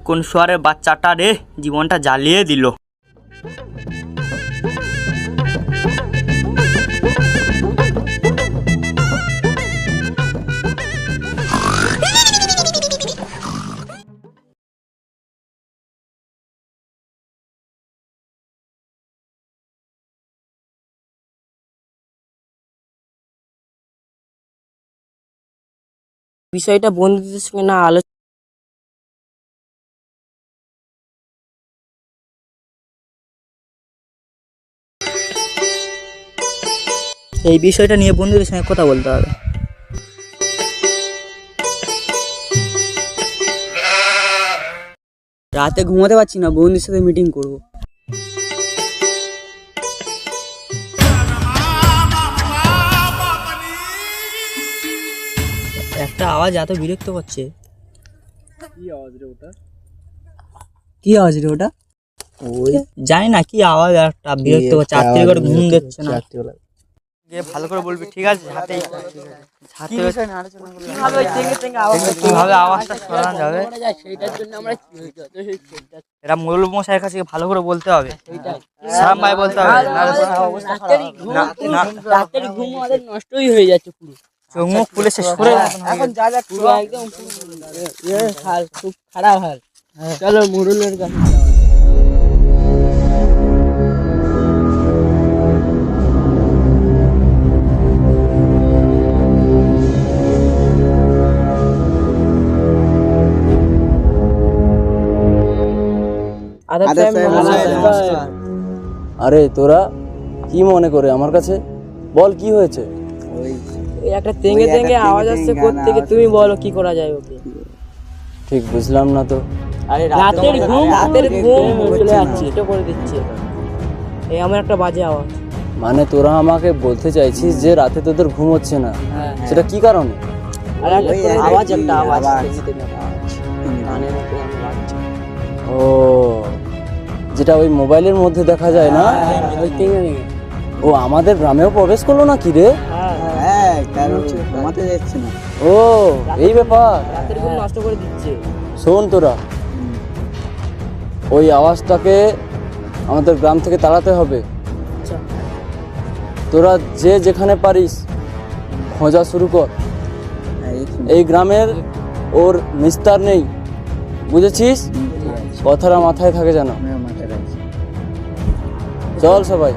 কোন শোয়ারের বাচ্চাটা রে, জীবনটা জ্বালিয়ে দিল। বিষয়টা বন্ধুদের সঙ্গে না আলোচনা এই বিষয়টা নিয়ে বন্ধুদের সঙ্গে কথা বলতে হবে। রাতে ঘুমাতে পারছি না, বন্ধুদের সাথে মিটিং করব। একটা আওয়াজ এত বিরক্ত করছে। কি আওয়াজ রে ওটা? ওই জানি না কি আওয়াজ, একটা বিরক্ত করছে। রাত্রি করে ঘুম দিচ্ছে না। ভালো করে বলবি, ঠিক আছে? কিভাবে আওয়াজটা শোনা যাবে এটা মোড়ল মশাইয়ের কাছে ভালো করে বলতে হবে। সাম ভাই বলতে হবে। রাতের ঘুম আমাদের নষ্টই হয়ে যাচ্ছে পুরো। চোখ মুখ খুলে শেষ করে এখন যা যা পুরো একদম হাল খুব খারাপ হাল। চলো মুরুলের কাছে আরে তোরা কি মনে করে আমার কাছে বল, কি হয়েছে? একটা তেঙ্গে তেঙ্গে আওয়াজ আসছে কোত্থেকে, তুমি বলো কি করা যায় ওকে? ঠিক বুঝলাম না তো। রাতের ঘুম চলে যাচ্ছে, এটা করে দিচ্ছে। এই আমার একটা বাজে আওয়াজ। মানে তোরা আমাকে বলতে চাইছিস যে রাতে তোদের ঘুম হচ্ছে না, সেটা কি কারণে? আর একটা আওয়াজ, একটা আওয়াজ ও, যেটা ওই মোবাইলের মধ্যে দেখা যায় না? ওই তেঙ্গে তেঙ্গে। ও আমাদের গ্রামেও প্রবেশ করলো নাকি রে? ও এই ব্যাপার। রাতের ঘুম নষ্ট করে দিচ্ছে। শোন তোরা, ওই আওয়াজটাকে আমাদের গ্রাম থেকে তাড়াতে হবে। তোরা যে যেখানে পারিস খোঁজা শুরু কর। এই গ্রামের ওর নিস্তার নেই, বুঝেছিস? কথাটা মাথায় থাকে যেন। চল সবাই।